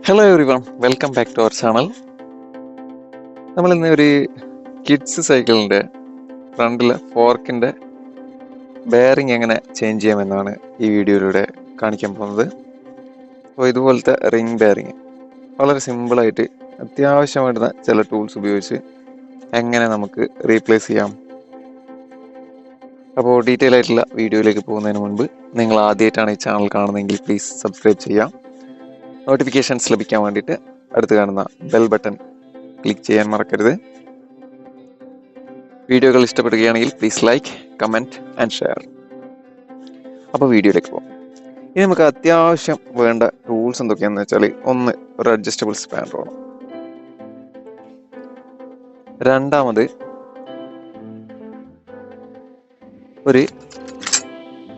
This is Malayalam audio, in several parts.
Hello everyone, welcome back to our channel. നമ്മൾ ഇന്ന് ഒരു കിഡ്സ് സൈക്കിളിൻ്റെ ഫ്രണ്ടിലെ ഫോർക്കിൻ്റെ ബെയറിംഗ് എങ്ങനെ ചേഞ്ച് ചെയ്യാമെന്നാണ് ഈ വീഡിയോയിലൂടെ കാണിക്കാൻ പോകുന്നത്. അപ്പോൾ ഇതുപോലത്തെ റിംഗ് ബെയറിംഗ് വളരെ സിമ്പിളായിട്ട് അത്യാവശ്യം വേണ്ടുന്ന ചില ടൂൾസ് ഉപയോഗിച്ച് എങ്ങനെ നമുക്ക് റീപ്ലേസ് ചെയ്യാം. അപ്പോൾ ഡീറ്റെയിൽ ആയിട്ടുള്ള വീഡിയോയിലേക്ക് പോകുന്നതിന് മുൻപ് നിങ്ങൾ ആദ്യമായിട്ടാണ് ഈ ചാനൽ കാണുന്നതെങ്കിൽ പ്ലീസ് സബ്സ്ക്രൈബ് ചെയ്യാം. നോട്ടിഫിക്കേഷൻസ് ലഭിക്കാൻ വേണ്ടിയിട്ട് അടുത്ത് കാണുന്ന ബെൽ ബട്ടൺ ക്ലിക്ക് ചെയ്യാൻ മറക്കരുത്. വീഡിയോകൾ ഇഷ്ടപ്പെടുകയാണെങ്കിൽ please like, comment and share. അപ്പോൾ വീഡിയോയിലേക്ക് പോകും. ഇനി നമുക്ക് അത്യാവശ്യം വേണ്ട ടൂൾസ് എന്തൊക്കെയാണെന്ന് വെച്ചാൽ, ഒന്ന് ഒരു അഡ്ജസ്റ്റബിൾ സ്പാനർ വേണം. രണ്ടാമത് ഒരു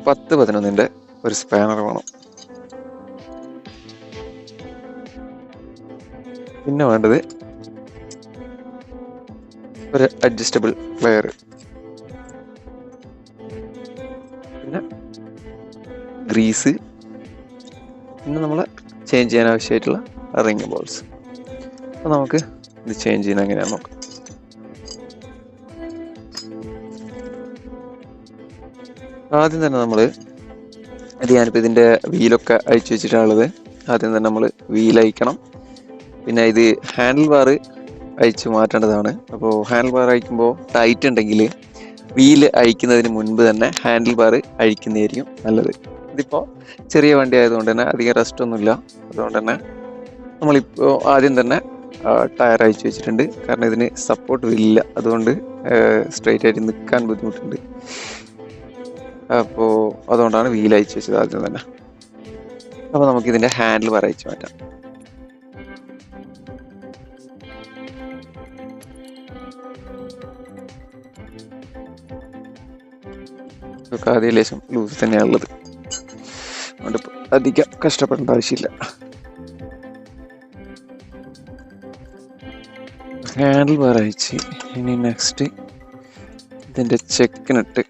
10-11 ഒരു സ്പാനർ വേണം. പിന്നെ വേണ്ടത് ഒരു അഡ്ജസ്റ്റബിൾ പ്ലെയർ, പിന്നെ ഗ്രീസ്, പിന്നെ നമ്മൾ ചേഞ്ച് ചെയ്യാൻ ആവശ്യമായിട്ടുള്ള റിംഗ് ബോൾസ്. അപ്പോൾ നമുക്ക് ഇത് ചേഞ്ച് ചെയ്യുന്നത് എങ്ങനെയാണെന്ന് നോക്കാം. ആദ്യം തന്നെ ഞാനിപ്പോൾ ഇതിൻ്റെ വീലൊക്കെ അഴിച്ചു വെച്ചിട്ടാണുള്ളത്. ആദ്യം തന്നെ നമ്മൾ വീൽ അഴിക്കണം. പിന്നെ ഇത് ഹാൻഡിൽ ബാർ അഴിച്ച് മാറ്റേണ്ടതാണ്. അപ്പോൾ ഹാൻഡിൽ ബാർ അഴിക്കുമ്പോൾ ടൈറ്റ് ഉണ്ടെങ്കിൽ വീല് അഴിക്കുന്നതിന് മുൻപ് തന്നെ ഹാൻഡിൽ ബാർ അഴിക്കുന്നതായിരിക്കും നല്ലത്. ഇതിപ്പോൾ ചെറിയ വണ്ടി ആയതുകൊണ്ട് തന്നെ അധികം റെസ്റ്റ് ഒന്നുമില്ല. അതുകൊണ്ട് തന്നെ നമ്മളിപ്പോൾ ആദ്യം തന്നെ ടയർ അഴിച്ചു വെച്ചിട്ടുണ്ട്. കാരണം ഇതിന് സപ്പോർട്ട് ഇല്ല, അതുകൊണ്ട് സ്ട്രെയിറ്റ് ആയിട്ട് നിൽക്കാൻ ബുദ്ധിമുട്ടുണ്ട്. അപ്പോൾ അതുകൊണ്ടാണ് വീൽ അഴിച്ചു വെച്ചത് ആദ്യം തന്നെ. അപ്പോൾ നമുക്കിതിൻ്റെ ഹാൻഡിൽ ബാർ അഴിച്ച് മാറ്റാം. ആദ്യം ലേശം ലൂസ് തന്നെയാണുള്ളത്, അതുകൊണ്ട് അധികം കഷ്ടപ്പെടേണ്ട ആവശ്യമില്ല. ഹാൻഡിൽ ബാർ അയച്ച് ഇനി നെക്സ്റ്റ് ഇതിൻ്റെ ചെക്കിനിട്ട്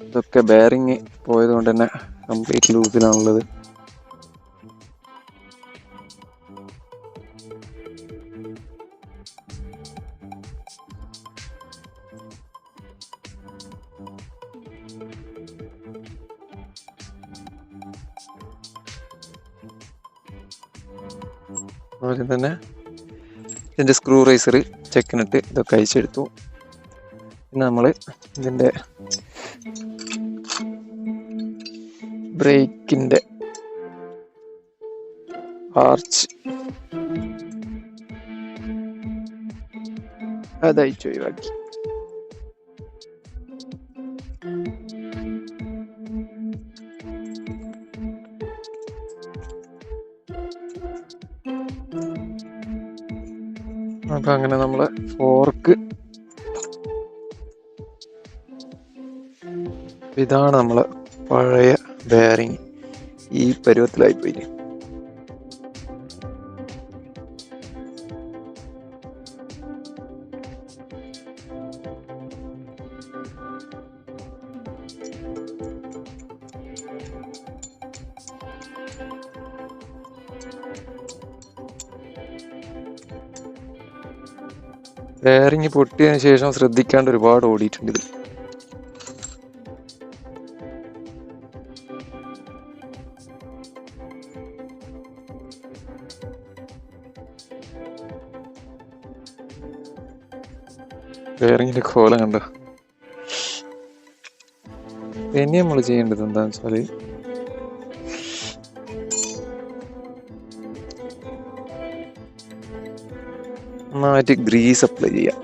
ഇതൊക്കെ ബെയറിങ് പോയത് കൊണ്ട് തന്നെ കംപ്ലീറ്റ് ലൂസിലാണുള്ളത്. ആദ്യം തന്നെ ഇതിൻ്റെ സ്ക്രൂ റൈസർ ചെക്കിനിട്ട് ഇതൊക്കെ അയച്ചെടുത്തു. പിന്നെ നമ്മൾ ഇതിൻ്റെ ബ്രേക്കിൻ്റെ ആർച്ച് അതയച്ചു ഒഴിവാക്കി. അപ്പം അങ്ങനെ നമ്മൾ ഫോർക്ക്, ഇതാണ് നമ്മളെ പഴയ ബെയറിങ്. ഈ പരുവത്തിലായിപ്പോയി. ബെയറിങ് പൊട്ടിയതിന് ശേഷം ശ്രദ്ധിക്കാണ്ട് ഒരുപാട് ഓടിയിട്ടുണ്ട് ഇത്. ബെയറിങ്ങിന്റെ കോലം കണ്ടോ. ഇനി നമ്മൾ ചെയ്യേണ്ടത് എന്താണെന്ന് വെച്ചാൽ, നന്നായിട്ട് ഗ്രീസ് അപ്ലൈ ചെയ്യാം.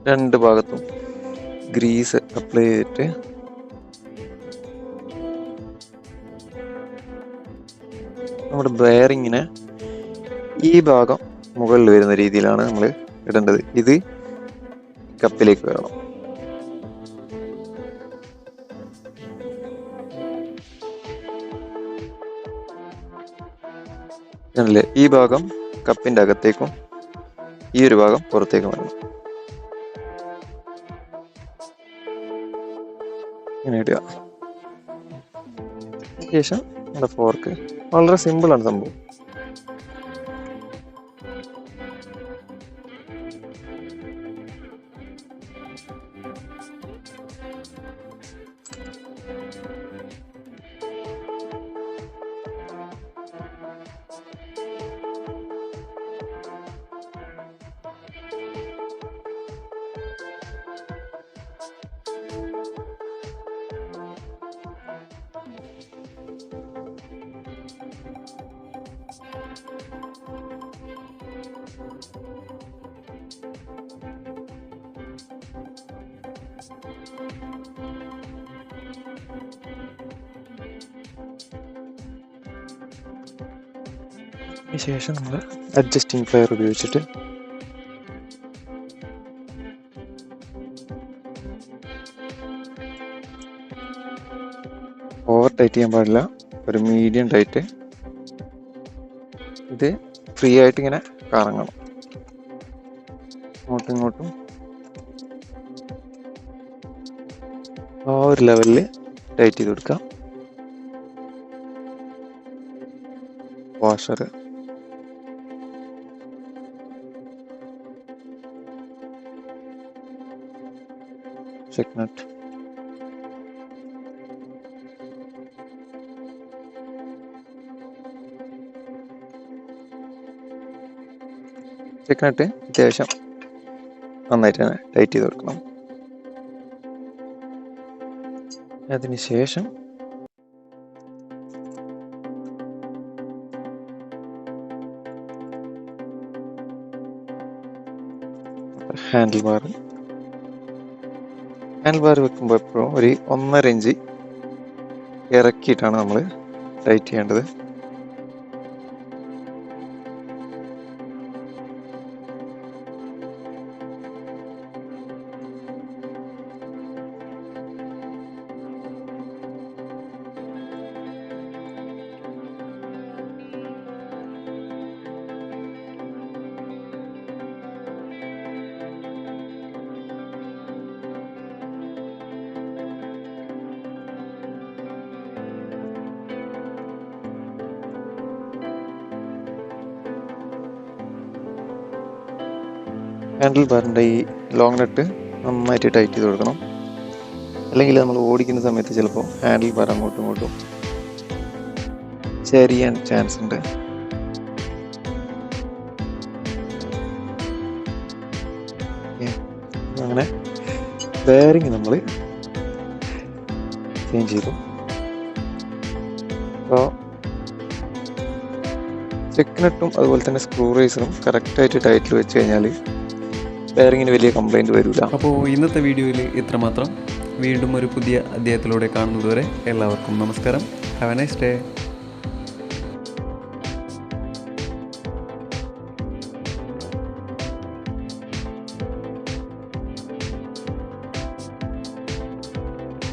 രണ്ട് ഭാഗത്തും ഗ്രീസ് അപ്ലൈ ചെയ്തിട്ട് നമ്മുടെ ബെയറിങ്ങിനെ ഈ ഭാഗം മുകളിൽ വരുന്ന രീതിയിലാണ് നമ്മൾ ഇടേണ്ടത്. ഇത് കപ്പിലേക്ക് വരണം. അല്ലേ ഈ ഭാഗം കപ്പിൻ്റെ അകത്തേക്കും ഈ ഒരു ഭാഗം പുറത്തേക്കും വരണം. ഇങ്ങനെ ഇടുക. ശേഷം നമ്മുടെ ഫോർക്ക് വളരെ സിമ്പിളാണ് സംഭവം. ശേഷം നമ്മൾ അഡ്ജസ്റ്റിംഗ് പ്ലെയർ ഉപയോഗിച്ചിട്ട് ഓവർ ടൈറ്റ് ചെയ്യാൻ പാടില്ല, ഒരു മീഡിയം ടൈറ്റ്. ഇത് ഫ്രീ ആയിട്ട് ഇങ്ങനെ കറങ്ങണം, അങ്ങോട്ടും ഇങ്ങോട്ടും ആ ഒരു ലെവലിൽ ടൈറ്റ് ചെയ്ത് കൊടുക്കാം. വാഷർ ചെക്ക് നട്ട് അത്യാവശ്യം നന്നായിട്ട് തന്നെ ടൈറ്റ് ചെയ്ത് കൊടുക്കണം. അതിനുശേഷം ഹാൻഡിൽ ബാർ വെക്കുമ്പോൾ എപ്പോഴും ഒരു 1.5 ഇഞ്ച് ഇറക്കിയിട്ടാണ് നമ്മൾ ടൈറ്റ് ചെയ്യേണ്ടത്. ഹാൻഡിൽ ബാറിൻ്റെ ഈ ലോങ് നട്ട് നന്നായിട്ട് ടൈറ്റ് ചെയ്ത് കൊടുക്കണം, അല്ലെങ്കിൽ നമ്മൾ ഓടിക്കുന്ന സമയത്ത് ചിലപ്പോൾ ഹാൻഡിൽ ബാർ അങ്ങോട്ടും ഇങ്ങോട്ടും ചെറിയാൻ ചാൻസ് ഉണ്ട്. അങ്ങനെ ബെയറിങ് നമ്മൾ ചേഞ്ച് ചെയ്തു. അപ്പോൾ ചെക്ക് നട്ടും അതുപോലെ തന്നെ സ്ക്രൂ റൈസറും കറക്റ്റായിട്ട് ടൈറ്റിൽ വെച്ച് കഴിഞ്ഞാൽ ബെയറിങ്ങിന് വലിയ കംപ്ലൈൻറ്റ് വരില്ല. അപ്പോൾ ഇന്നത്തെ വീഡിയോയിൽ ഇത്രമാത്രം. വീണ്ടും ഒരു പുതിയ അധ്യായത്തിലൂടെ കാണുന്നതുവരെ എല്ലാവർക്കും നമസ്കാരം. Have A nice day.